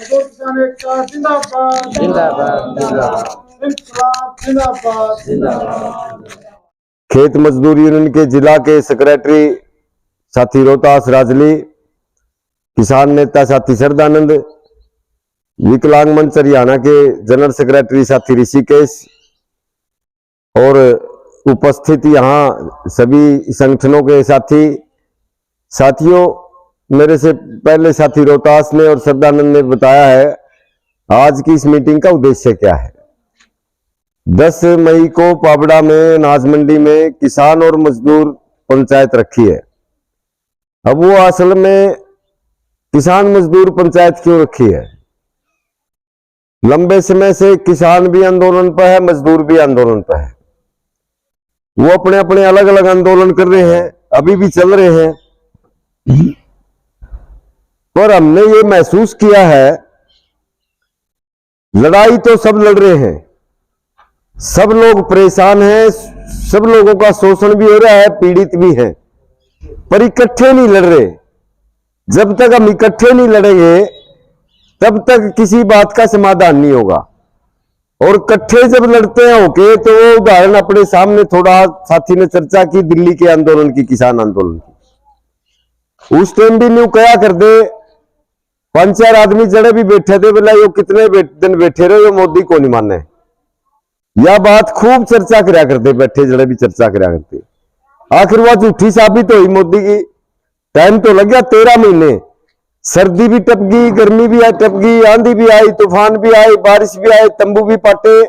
जिंदाबाद जिंदाबाद जिंदाबाद। खेत मजदूर यूनियन के जिला के सेक्रेटरी साथी रोहतास राजली, किसान नेता साथी सरदानंद, विकलांग मंच हरियाणा के जनरल सेक्रेटरी साथी ऋषिकेश और उपस्थित यहाँ सभी संगठनों के साथियों, मेरे से पहले साथी रोहतास ने और सरदानंद ने बताया है आज की इस मीटिंग का उद्देश्य क्या है। 10 मई को पाबड़ा में अनाज मंडी में किसान और मजदूर पंचायत रखी है। अब वो असल में किसान मजदूर पंचायत क्यों रखी है? लंबे समय से किसान भी आंदोलन पर है, मजदूर भी आंदोलन पर है। वो अपने अपने अलग अलग आंदोलन कर रहे हैं, अभी भी चल रहे हैं, पर हमने ये महसूस किया है लड़ाई तो सब लड़ रहे हैं, सब लोग परेशान हैं, सब लोगों का शोषण भी हो रहा है, पीड़ित भी हैं, पर इकट्ठे नहीं लड़ रहे। जब तक हम इकट्ठे नहीं लड़ेंगे तब तक किसी बात का समाधान नहीं होगा। और इकट्ठे जब लड़ते हैं होके तो वो उदाहरण अपने सामने थोड़ा साथी ने चर्चा की दिल्ली के आंदोलन की, किसान आंदोलन की। उस टाइम भी न्यू कया कर दे 5-4 आदमी जड़े भी बैठे थे, बोला यो कितने दिन बैठे रहे, यो मोदी को नहीं माने। यह बात खूब चर्चा कराया करते, बैठे जड़े भी चर्चा कराया करते। आखिर वह झूठी साबित हुई मोदी की। टाइम तो लग गया 13 महीने, सर्दी भी टप गई, गर्मी भी टप गई, आंधी भी आई, तूफान भी आए, बारिश भी आए, तंबू भी पाटे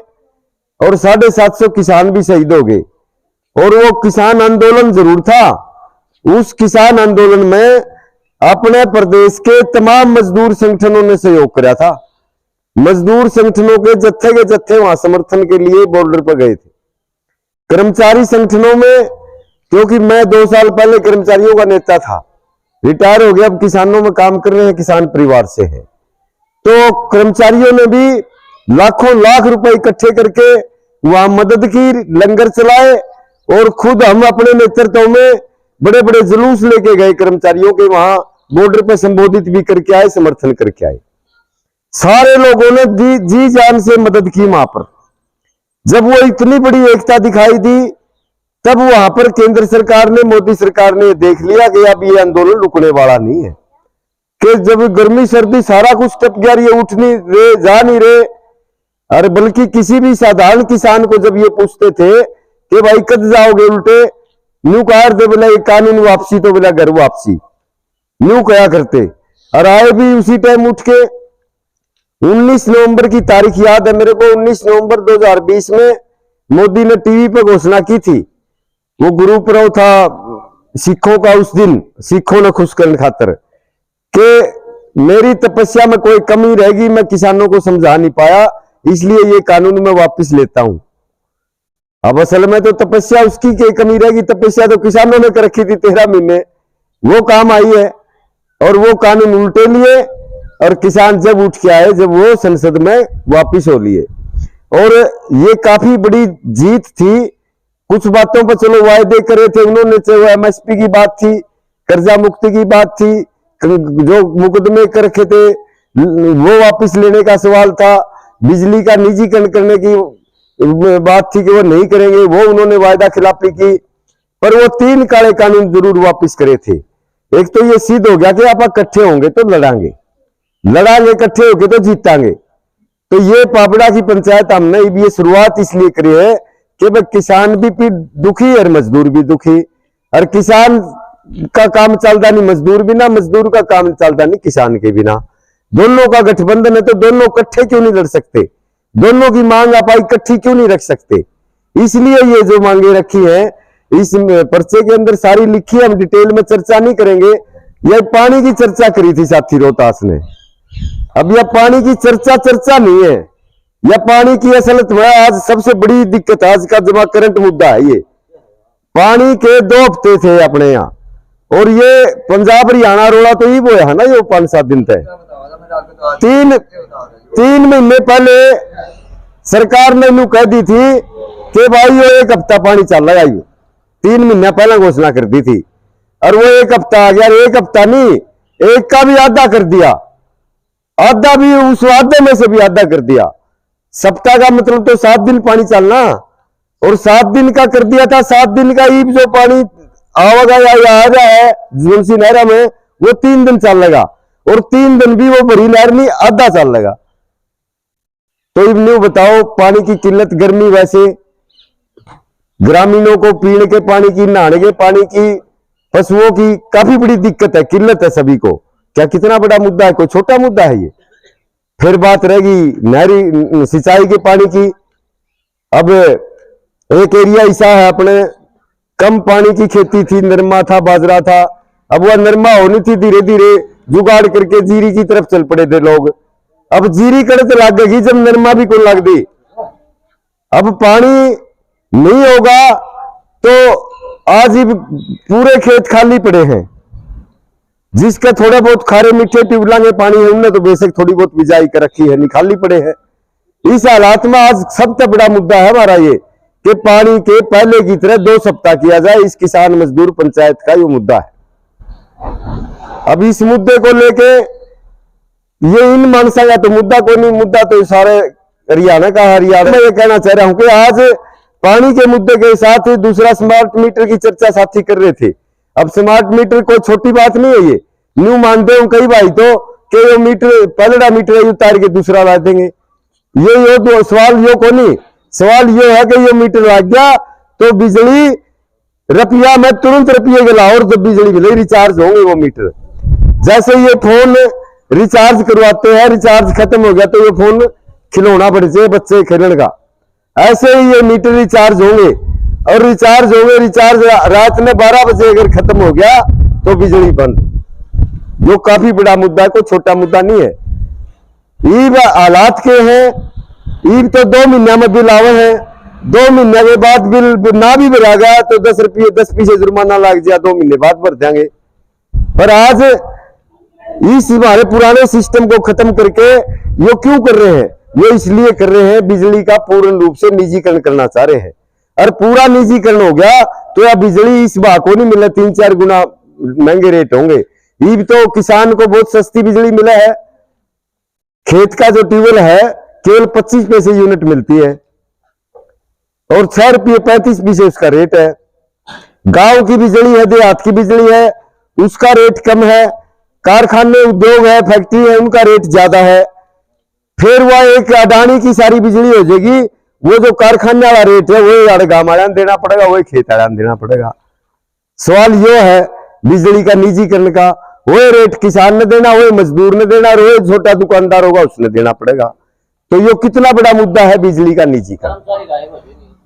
और 750 किसान भी शहीद हो गए। और वो किसान आंदोलन जरूर था, उस किसान आंदोलन में अपने प्रदेश के तमाम मजदूर संगठनों ने सहयोग किया था। मजदूर संगठनों के जत्थे वहां समर्थन के लिए बॉर्डर पर गए थे। कर्मचारी संगठनों में, क्योंकि मैं 2 साल पहले कर्मचारियों का नेता था, रिटायर हो गया, अब किसानों में काम कर रहे हैं, किसान परिवार से है, तो कर्मचारियों ने भी लाखों लाख रुपए इकट्ठे करके वहां मदद की, लंगर चलाए और खुद हम अपने नेतृत्व में बड़े बड़े जुलूस लेके गए कर्मचारियों के, वहां बॉर्डर पे संबोधित भी करके आए, समर्थन करके आए। सारे लोगों ने जी जान से मदद की वहां पर। जब वो इतनी बड़ी एकता दिखाई दी तब वहां पर केंद्र सरकार ने, मोदी सरकार ने देख लिया कि अब ये आंदोलन रुकने वाला नहीं है, कि जब गर्मी सर्दी सारा कुछ टप गया, ये उठ नहीं रहे, जा नहीं रहे। अरे बल्कि किसी भी साधारण किसान को जब ये पूछते थे कि भाई कब जाओगे, उल्टे न्यू कहा करते, बोला ये कानून वापसी तो बोला घर वापसी, न्यू कहा करते। और आए भी उसी टाइम उठ के। 19 नवंबर की तारीख याद है मेरे को, 19 नवंबर 2020 में मोदी ने टीवी पर घोषणा की थी, वो गुरुपर्व था सिखों का, उस दिन सिखों ने खुश करने खातर कि मेरी तपस्या में कोई कमी रहेगी, मैं किसानों को समझा नहीं पाया, इसलिए ये कानून मैं वापस लेता हूं। अब असल में तो तपस्या उसकी क्या कमी रहेगी, तपस्या तो किसानों ने कर रखी थी 13 महीने, वो काम आई है और वो कानून उल्टे लिए और किसान जब उठ के आए, जब वो संसद में वापिस हो लिए। और ये काफी बड़ी जीत थी। कुछ बातों पर चलो वायदे करे थे उन्होंने, चाहे एमएसपी की बात थी, कर्जा मुक्ति की बात थी, जो मुकदमे कर रखे थे वो वापस लेने का सवाल था, बिजली का निजीकरण करने की बात थी कि वो नहीं करेंगे, वो उन्होंने वायदा खिलाफी की। पर वो 3 काले कानून जरूर वापस करे थे। एक तो ये सिद्ध हो गया कि आप इकट्ठे होंगे तो लड़ांगे, इकट्ठे होंगे तो जीतांगे। तो ये पाबड़ा की पंचायत हमने ये शुरुआत इसलिए करी है कि भाई किसान भी दुखी और मजदूर भी दुखी, और किसान का काम चलता नहीं मजदूर बिना, मजदूर का काम चलता नहीं किसान के बिना। दोनों का गठबंधन है तो दोनों इकट्ठे क्यों नहीं लड़ सकते, दोनों की मांग आप इकट्ठी क्यों नहीं रख सकते। इसलिए ये जो मांगे रखी है इस पर्चे के अंदर सारी लिखी है, हम डिटेल में चर्चा नहीं करेंगे। यह पानी की चर्चा करी थी साथी रोहतास ने। अब यह पानी की चर्चा नहीं है, यह पानी की असलियत में आज सबसे बड़ी दिक्कत आज का जमा करंट मुद्दा है। ये पानी के 2 हफ्ते थे अपने यहाँ, और ये पंजाब हरियाणा रोड़ा तो ही वो है ना, ये 5-7 दिन तक 3 महीने पहले सरकार ने यूं कह दी थी कि भाई ये 1 हफ्ता पानी चल रहा है, 3 महीने पहले घोषणा कर दी थी, और वो 1 हफ्ता आ गया। 1 हफ्ता नहीं, 1 का भी आधा कर दिया। आधा भी, उस आधे में से भी आधा कर दिया। सप्ताह का मतलब तो 7 दिन पानी चलना, और 7 दिन का कर दिया था। 7 दिन का ही जो पानी आवागा या आ रहा है झुलसी नहरा में, वो 3 दिन चलेगा, और 3 दिन भी वो भरी नहर नहीं, आधा चलेगा। तो अब न्यू बताओ, पानी की किल्लत, गर्मी, वैसे ग्रामीणों को पीने के पानी की, नहाने के पानी की, पशुओं की काफी बड़ी दिक्कत है, किल्लत है सभी को। क्या कितना बड़ा मुद्दा है, कोई छोटा मुद्दा है ये? फिर बात रहेगी नहरी सिंचाई के पानी की। अब एक एरिया ऐसा है अपने, कम पानी की खेती थी, नरमा था, बाजरा था। अब वह नरमा होनी थी, धीरे धीरे जुगाड़ करके जीरी की तरफ चल पड़े थे लोग। अब जीरी कड़त लग गई जब नरमा भी को लग दी। अब पानी नहीं होगा तो आज ही पूरे खेत खाली पड़े हैं। जिसका थोड़ा बहुत खारे मीठे ट्यूबला में पानी है, उनने तो बेशक थोड़ी बहुत बिजाई कर रखी है, निकाली पड़े हैं। इस हालात में आज सबसे बड़ा मुद्दा है हमारा ये कि पानी के पहले की तरह 2 सप्ताह किया जाए। इस किसान मजदूर पंचायत का ये मुद्दा है। अब इस मुद्दे को लेके ये इन मानसा का तो मुद्दा कोई नहीं, मुद्दा तो सारे हरियाणा का। हरियाणा में ये कहना चाह रहा हूं कि आज पानी के मुद्दे के साथ दूसरा स्मार्ट मीटर की चर्चा साथी कर रहे थे। अब स्मार्ट मीटर कोई छोटी बात नहीं है, ये न्यू मानते हो कई भाई तो कि ये मीटर पहला मीटर है उतार के दूसरा ला देंगे। ये तो सवाल यो को नहीं, सवाल ये है कि ये मीटर लग गया तो बिजली रुपया में तुरंत रुपये के लाओ, और जब बिजली मिले रिचार्ज होंगे वो मीटर। जैसे ये फोन रिचार्ज करवाते हैं, रिचार्ज खत्म हो गया तो ये फोन खिलौना पड़ जाए बच्चे खेलने का, ऐसे ही ये मीटर रिचार्ज होंगे। और रिचार्ज रात में 12 बजे अगर खत्म हो गया तो बिजली बंद। जो काफी बड़ा मुद्दा है, कोई छोटा मुद्दा नहीं है। ईब हालात के हैं, ईब तो 2 महीना में बिल आवे हैं, 2 महीने के बाद बिल ना भी भरा गया तो 10 रुपये 10 पैसे जुर्माना लग जाए, 2 महीने बाद भर देंगे। पर आज इस हमारे पुराने सिस्टम को खत्म करके ये क्यों कर रहे हैं? ये इसलिए कर रहे हैं, बिजली का पूर्ण रूप से निजीकरण करना चाह रहे हैं। और पूरा निजीकरण हो गया तो यह बिजली इस भाव को नहीं मिले, 3-4 गुना महंगे रेट होंगे। ये तो किसान को बहुत सस्ती बिजली मिला है। खेत का जो ट्यूबवेल है केवल 25 पैसे यूनिट मिलती है, और 6 रुपये 35 पैसे उसका रेट है। गांव की बिजली है, देहात की बिजली है, उसका रेट कम है। कारखाने, उद्योग है, फैक्ट्री है, उनका रेट ज्यादा है। फिर वह एक अडानी की सारी बिजली हो जाएगी, वो जो कारखाने वाला रेट है वही गांव वाला देना पड़ेगा, वही खेत वाला देना पड़ेगा। सवाल ये है बिजली का निजीकरण का, वही रेट किसान ने देना, वही मजदूर ने देना, और वही छोटा दुकानदार होगा उसने देना पड़ेगा। तो ये कितना बड़ा मुद्दा है बिजली का निजीकरण।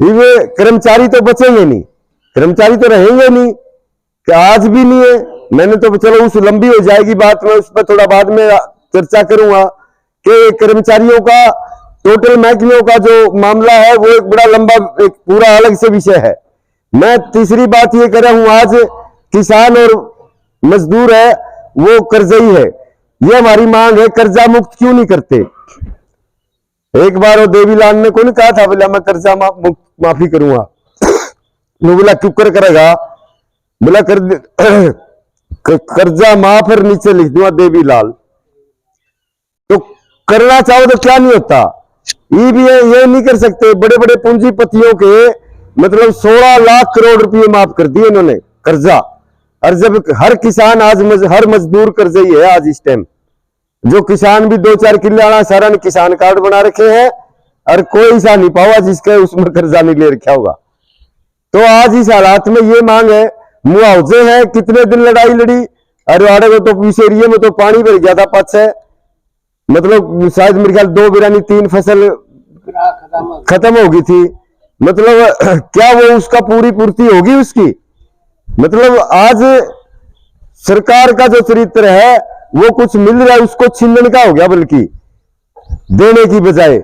ये कर्मचारी तो बचेंगे नहीं, कर्मचारी तो रहेंगे नहीं, कि आज भी नहीं है। मैंने तो चलो उस लंबी हो जाएगी बात, मैं उस पर थोड़ा बाद में चर्चा करूंगा कि कर्मचारियों का, टोटल महकमियों का जो मामला है वो एक बड़ा लंबा, एक पूरा अलग से विषय है। मैं तीसरी बात ये कर रहा हूं, आज किसान और मजदूर है वो कर्जई है, ये हमारी मांग है। कर्जा मुक्त क्यों नहीं करते? एक बार वो देवीलाल ने कौन कहा था, बोला मैं कर्जा माफी करूंगा। वो बोला क्यों करेगा? बोला कर्जा माफ और नीचे लिख दूंगा देवीलाल। तो करना चाहो तो क्या नहीं होता, ये भी ये नहीं कर सकते। बड़े बड़े पूंजीपतियों के मतलब 16 लाख करोड़ रुपए माफ कर दिए इन्होंने कर्जा। और जब हर किसान आज हर मजदूर कर्जई है आज इस टाइम। जो किसान भी 2-4 किले वाला सारा ने किसान कार्ड बना रखे हैं, और कोई ऐसा नहीं पावा जिसके उसमें कर्जा नहीं ले रखा होगा। तो आज इस हालात में ये मांग है, मुआवजे हैं। कितने दिन लड़ाई लड़ी, अरे को तो इस एरिया में तो पानी भर गया था, पाछे मतलब शायद मेरे ख्याल 2 बिरानी 3 फसल खत्म हो गई थी। मतलब क्या वो उसका पूरी पूर्ति होगी उसकी? मतलब आज सरकार का जो चरित्र है वो कुछ मिल रहा है उसको छीनने का हो गया, बल्कि देने की बजाय।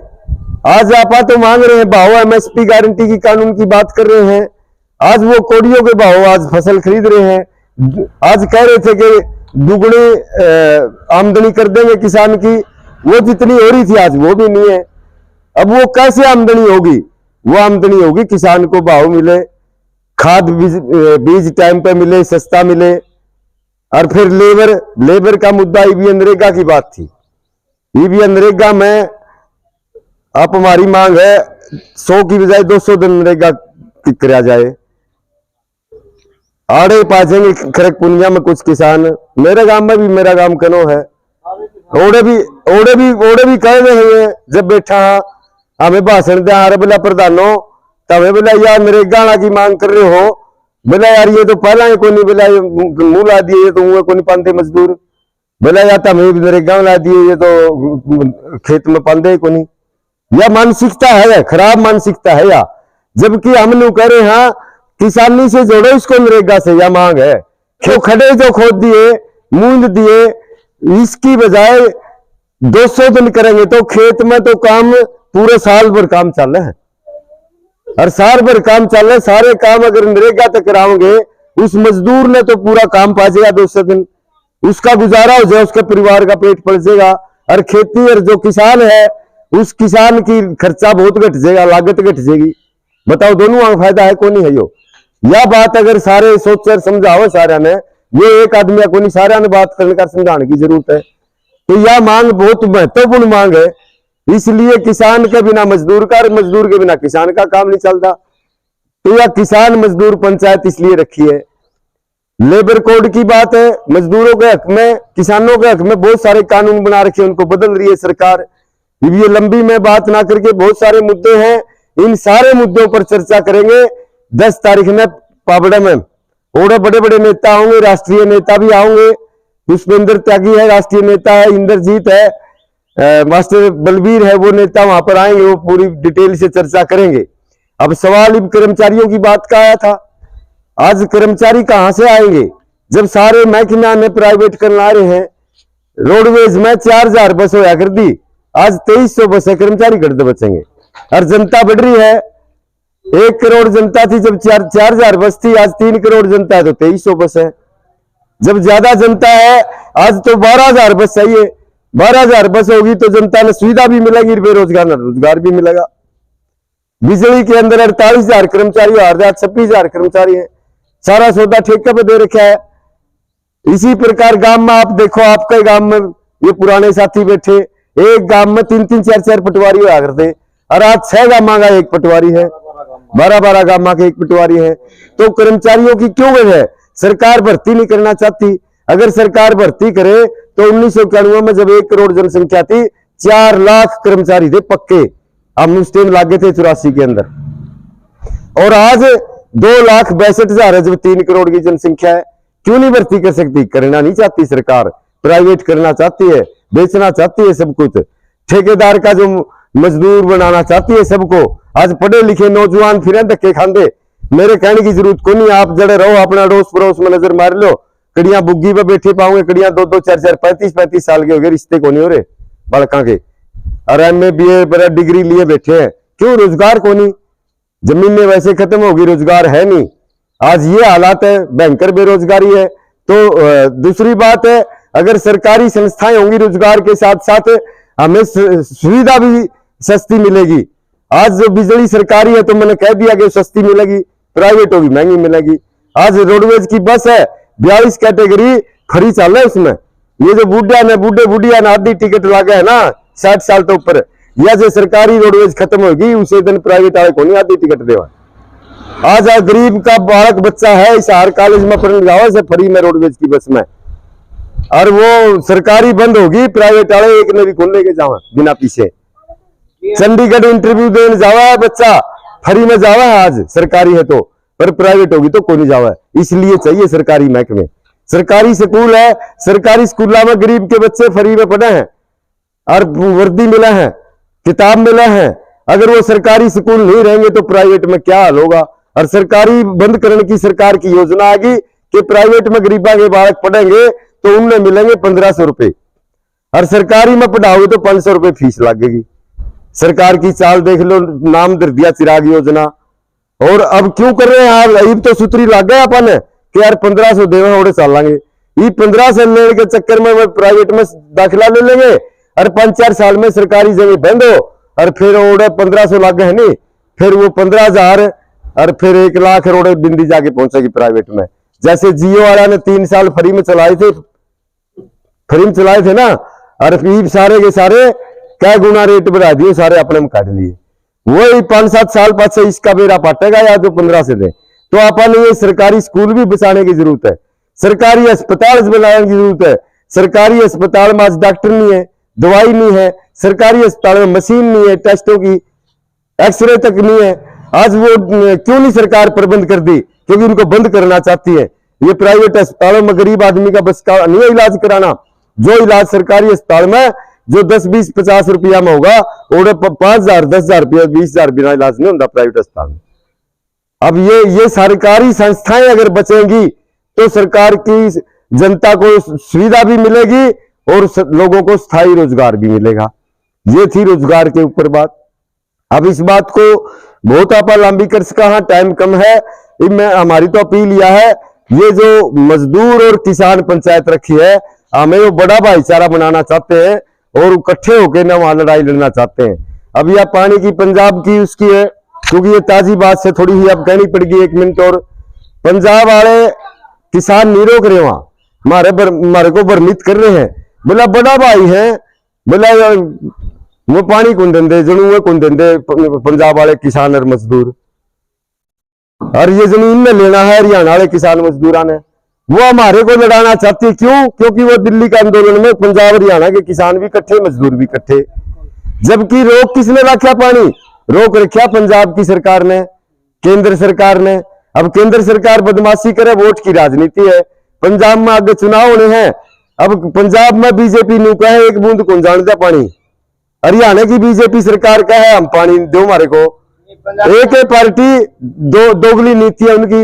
आज आपा तो मांग रहे हैं भाव, एमएसपी गारंटी की कानून की बात कर रहे हैं। आज वो कोड़ियों के भाव आज फसल खरीद रहे हैं। आज कह रहे थे कि दुगनी आमदनी कर देंगे किसान की, वो जितनी हो रही थी आज वो भी नहीं है। अब वो कैसे आमदनी होगी? वो आमदनी होगी किसान को भाव मिले, खाद बीज टाइम पे मिले, सस्ता मिले। और फिर लेबर का मुद्दा भी मनरेगा की बात थी। ये भी नरेगा में आप हमारी मांग है 100 की बजाय 200 दिन नरेगा करा जाए। आड़े पाचेंगे खरक पुनिया में कुछ किसान, मेरे गांव में भी, मेरा गांव कनो है, ओड़े भी कह रहे हैं जब बैठा हमें भाषण दे आ रहे बोला प्रधानो तमें बोला यार नरेगा की मांग कर रहे हो, बोला यार ये तो पहला ही कोनी, बोला मुंह ला दिए ये तो मुंह कोनी पाते मजदूर, बोला यार तमें नरेगा ला दिए ये तो खेत में पाते कोनी। यह मानसिकता है, खराब मानसिकता है या, जबकि हम लोग कह रहे हैं किसानी से जोड़ो इसको नरेगा से, यह मांग है। क्यों खड़े जो खोद दिए मूंद दिए, इसकी बजाय 200 दिन करेंगे तो खेत में तो काम पूरे साल भर काम चल रहा है, और साल भर काम चल रहा है। सारे काम अगर नरेगा तक कराओगे उस मजदूर ने तो पूरा काम पा जाएगा 200 दिन, उसका गुजारा हो जाए, उसके परिवार का पेट पल जाएगा। और खेती और जो किसान है उस किसान की खर्चा बहुत घट जाएगा, लागत घट जाएगी। बताओ दोनों फायदा है कौन है यो। यह बात अगर सारे सोच कर समझाओ सारा ने, ये एक आदमी को नहीं सारा ने बात करने का समझाने की जरूरत है। तो यह मांग बहुत महत्वपूर्ण मांग है, इसलिए किसान के बिना मजदूर का, मजदूर के बिना किसान का काम नहीं चलता। तो यह किसान मजदूर पंचायत इसलिए रखी है। लेबर कोड की बात है, मजदूरों के हक में, किसानों के हक में बहुत सारे कानून बना रखे, उनको बदल रही है सरकार। ये लंबी में बात ना करके बहुत सारे मुद्दे हैं, इन सारे मुद्दों पर चर्चा करेंगे 10 तारीख में पाबड़ा में। और बड़े बड़े नेता होंगे, राष्ट्रीय नेता भी आएंगे, पुष्पेंद्र त्यागी है राष्ट्रीय नेता है, इंद्रजीत है, मास्टर बलबीर है वो नेता वहां पर आएंगे, वो पूरी डिटेल से चर्चा करेंगे। अब सवाल इन कर्मचारियों की बात का आया था, आज कर्मचारी कहां से आएंगे जब सारे महकमे ने प्राइवेट करना रहे हैं। रोडवेज में 4000 बस होया कर दी, आज 2300 बस है, कर्मचारी घटते बचेंगे। और जनता बढ़ रही है, 1 करोड़ जनता थी जब 4000 बस थी, आज 3 करोड़ जनता है तो 2300 बस है। जब ज्यादा जनता है आज तो 12000 बस चाहिए, 12000 बस होगी तो जनता ने सुविधा भी मिलेगी, बेरोजगार ने रोजगार भी मिलेगा। बिजली के अंदर 48,000 कर्मचारी, 26,000 कर्मचारी है, सारा सौदा ठेके पे दे रखा है। इसी प्रकार गांव में आप देखो, आपके गांव में ये पुराने साथी बैठे, एक गांव में 3-3, 4-4 पटवारी हुआ करते, और आज 6 गांव का एक पटवारी है, 12-12 गांव के एक पटवारी है। तो कर्मचारियों की क्यों वजह है? सरकार भर्ती नहीं करना चाहती। अगर सरकार भर्ती करे तो 1991 में जब 1 करोड़ जनसंख्या थी, 4 लाख कर्मचारी थे पक्के, हम उस टाइम लागे थे 84 के अंदर, और आज 2,62,000 है जब 3 करोड़ की जनसंख्या है। क्यों नहीं भर्ती कर सकती? करना नहीं चाहती सरकार, प्राइवेट करना चाहती है, बेचना चाहती है सब कुछ, ठेकेदार का जो मजदूर बनाना चाहती है सबको। आज पढ़े लिखे नौजवान फिर धक्के खाते, मेरे कहने की जरूरत को नहीं, आप जड़े रहो अपना अड़ोस पड़ोस में नजर मार लो, कड़ियां बुग्गी पे बैठे पाओगे, कड़ियां 2-2, 4-4, 35-35 साल के हो गए, रिश्ते को नहीं हो रहे बालका के, और MA BA पर डिग्री लिए बैठे हैं। क्यों? रोजगार को नहीं, जमीनें वैसे खत्म होगी, रोजगार है नहीं। आज ये हालात है, भयंकर बेरोजगारी है। तो दूसरी बात है, अगर सरकारी संस्थाएं होंगी रोजगार के साथ साथ हमें सुविधा भी सस्ती मिलेगी। आज जो बिजली सरकारी है तो मैंने कह दिया कि सस्ती मिलेगी, प्राइवेट होगी महंगी मिलेगी। आज रोडवेज की बस है, 42 कैटेगरी फ्री चल रहा है उसमें। ये जो बूढ़े बुढ़िया ने आधी टिकट लगा है ना 60 साल तो ऊपर, या जो सरकारी रोडवेज खत्म होगी उसे दिन प्राइवेट वाले को नहीं आधी टिकट देवा। आज गरीब का बालक बच्चा है हिसार कॉलेज में पढ़ने जाओ से फ्री में रोडवेज की बस में, और वो सरकारी बंद होगी, प्राइवेट वाले एक ने भी खोल लेके जावा बिना पीछे। चंडीगढ़ इंटरव्यू देने जावा है बच्चा, फ्री में जावा है आज, सरकारी है तो, पर प्राइवेट होगी तो कोई नहीं जावा है। इसलिए चाहिए सरकारी महकमे। सरकारी स्कूल है, सरकारी स्कूलों में गरीब के बच्चे फ्री में पढ़े हैं, और वर्दी मिला है, किताब मिला है। अगर वो सरकारी स्कूल नहीं रहेंगे तो प्राइवेट में क्या हाल होगा? और सरकारी बंद करने की सरकार की योजना आ गई कि प्राइवेट में गरीबा के बालक पढ़ेंगे तो उनमें मिलेंगे 1500 रुपए, और सरकारी में पढ़ाओगे तो 500 रुपए फीस लगेगी। सरकार की चाल देख लो, नाम दे दिया चिराग योजना। और अब क्यों कर रहे हैं? अब तो सूत्री लग गए अपन कि यार 1500 देवे ओडे चल लेंगे। ये 1500 लेने के चक्कर में प्राइवेट में दाखिला ले लेंगे, और 5-4 साल में सरकारी जगह बंद हो, और फिर ओडे 1500 लग गए नहीं, फिर वो 15,000 और फिर 1 लाख रोडे बिंदी जाके पहुंचेगी प्राइवेट में। जैसे जियो वाला ने 3 साल फ्री में चलाए थे ना, और फिर सारे के सारे कै गुना रेट बढ़ा दिए, सारे अपने में काट लिए। वही 5-7 साल पाछे इसका बेड़ा पाटेगा या जो 15 से दे। तो अपन ये सरकारी स्कूल भी बचाने की जरूरत है, सरकारी अस्पताल बनाने की जरूरत है। सरकारी अस्पताल में आज डॉक्टर नहीं है, दवाई नहीं है, सरकारी अस्पताल में मशीन नहीं है, टेस्टों की एक्सरे तक नहीं है। आज वो क्यों नहीं सरकार प्रबंध कर दी? क्योंकि उनको बंद करना चाहती है। ये प्राइवेट अस्पतालों में गरीब आदमी का बस का नहीं है इलाज कराना। जो इलाज सरकारी अस्पताल में जो 10, 20, 50 रुपया में होगा, और 5,000, 10,000 रुपया, 20,000 बिना इलाज नहीं होता प्राइवेट अस्पताल में। अब ये सरकारी संस्थाएं अगर बचेंगी तो सरकार की जनता को सुविधा भी मिलेगी और लोगों को स्थायी रोजगार भी मिलेगा। ये थी रोजगार के ऊपर बात। अब इस बात को बहुत आप लंबी कर सका, हाँ टाइम कम है। मैं हमारी तो अपील यह है, ये जो मजदूर और किसान पंचायत रखी है, हमें वो बड़ा भाईचारा बनाना चाहते हैं और इकट्ठे होकर ना वहां लड़ाई लड़ना चाहते हैं। अब यह पानी की पंजाब की उसकी है, क्योंकि ये ताजी बात से थोड़ी ही अब कहनी पड़ेगी 1 मिनट। और पंजाब वाले किसान नहीं रोक रहे, वहां हमारे को भ्रमित कर रहे हैं। बोला बड़ा भाई है, बोला वो पानी कौन देंदे, जरूर कौन देंदे पंजाब वाले किसान और मजदूर। और ये जमीन में लेना है हरियाणा वाले किसान मजदूरा ने, वो हमारे को लड़ाना चाहती है। क्यों? क्योंकि वो दिल्ली के आंदोलन में पंजाब हरियाणा के किसान भी इकट्ठे, मजदूर भी इकट्ठे। जबकि रोक किसने रखा? पानी रोक रखा पंजाब की सरकार ने, केंद्र सरकार ने। अब केंद्र सरकार बदमाशी करे, वोट की राजनीति है। पंजाब में आगे चुनाव होने हैं, अब पंजाब में बीजेपी नु का है 1 बूंद कौन जानता पानी। हरियाणा की बीजेपी सरकार का है हम पानी दो हमारे को। एक पार्टी दोगली नीति है उनकी,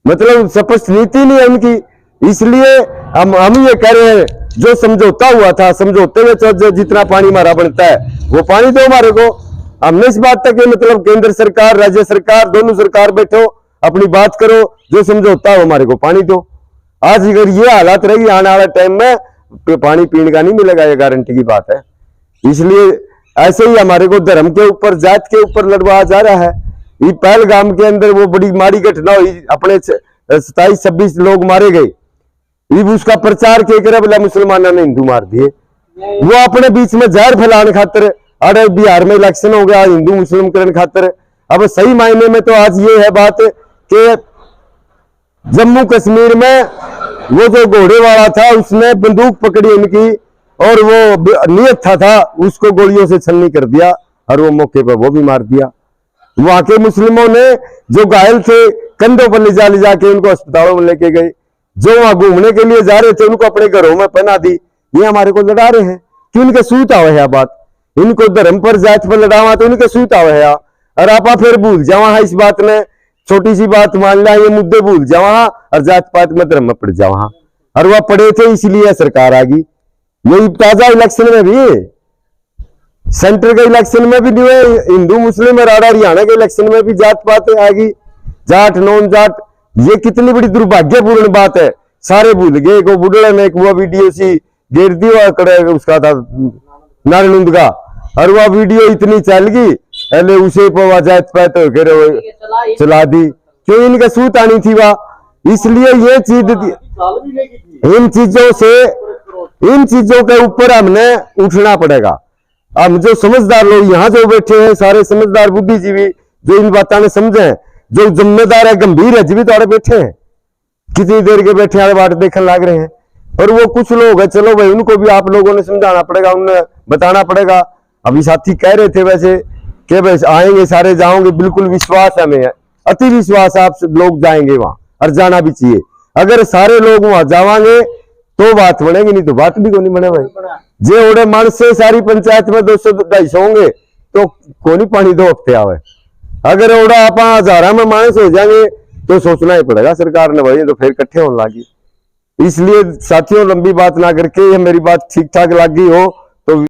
मतलब स्पष्ट नीति नहीं है उनकी। इसलिए हम ये कह रहे हैं, जो समझौता हुआ था, समझौते में जो जितना पानी हमारा बनता है वो पानी दो हमारे को। हमने इस बात तक मतलब केंद्र सरकार, राज्य सरकार, दोनों सरकार बैठो, अपनी बात करो, जो समझौता हो हमारे को पानी दो। आज अगर ये हालात रहेगी, आने वाले टाइम में पानी पीने का नहीं मिलेगा, ये गारंटी की बात है। इसलिए ऐसे ही हमारे को धर्म के ऊपर, जात के ऊपर लड़वाया जा रहा है। ये पहलगाम के अंदर वो बड़ी माड़ी घटना हुई, अपने 27-26 लोग मारे गए। ये उसका प्रचार के करे बोला मुसलमानों ने हिंदू मार दिए। वो अपने बीच में जहर फैलाने खातिर, अरे बिहार में इलेक्शन हो गया हिंदू मुस्लिम करने खातिर। अब सही मायने में तो आज ये है बात कि जम्मू कश्मीर में वो जो घोड़े वाला था उसने बंदूक पकड़ी इनकी, और वो नियत था उसको गोलियों से छलनी कर दिया, और वो मौके पर वो भी मार दिया। वहां के मुस्लिमों ने जो घायल थे कंधों पर ले जाके उनको अस्पतालों में लेके गए। जो वहां घूमने के लिए जा रहे थे उनको अपने घरों में पहना दी। ये हमारे को लड़ा रहे हैं कि इनके सूत आवे है बात। इनको धर्म पर, जात पर लड़ावा तो इनके सूत आवे है। और आपा फिर भूल जावा है इस बात में, छोटी सी बात मान लिया, ये मुद्दे भूल जावा और जात पात में धर्म में पड़ जावा। और वह पड़े थे इसलिए सरकार आ गई। यही ताजा इलेक्शन में भी, सेंटर के इलेक्शन में भी नहीं हुए, हिंदू मुस्लिम और हरियाणा के इलेक्शन में भी जात पात आ गई, जाट नॉन जाट। ये कितनी बड़ी दुर्भाग्यपूर्ण बात है। सारे भूल गए। को बुढ़े में एक वो वीडियो सी घेर दी हुआ उसका था नारायण का, और वह वीडियो इतनी चल गई, पहले उसे पर जात पात चला दी। क्यों? इनका सूत आनी थी वह। इसलिए ये चीज, इन चीजों के ऊपर हमने उठना पड़ेगा। हम जो समझदार लोग यहाँ जो बैठे हैं, सारे समझदार बुद्धिजीवी जो इन बातों ने समझे, जो जिम्मेदार है, गंभीर है, जीवित वाले बैठे हैं, कितनी देर के बैठे वाले बात देखने लग रहे हैं। और वो कुछ लोग है, चलो भाई उनको भी आप लोगों ने समझाना पड़ेगा, उन्हें बताना पड़ेगा। अभी साथी कह रहे थे वैसे कि भाई आएंगे सारे, जाओगे, बिल्कुल विश्वास है हमें, अति विश्वास, आप लोग जाएंगे वहां और जाना भी चाहिए। अगर सारे लोग वहां जावांगे तो बात बनेगी, नहीं तो बात भी को नहीं बने भाई। जे ओडे मानस से सारी पंचायत में 200-250 होंगे तो कोनी पानी 2 हफ्ते आवे। अगर ओडा आप 1000 में मानस हो जाएंगे तो सोचना ही पड़ेगा सरकार ने भाई, तो फिर इकट्ठे होने लगी। इसलिए साथियों, लंबी बात ना करके, ये मेरी बात ठीक ठाक लगी हो तो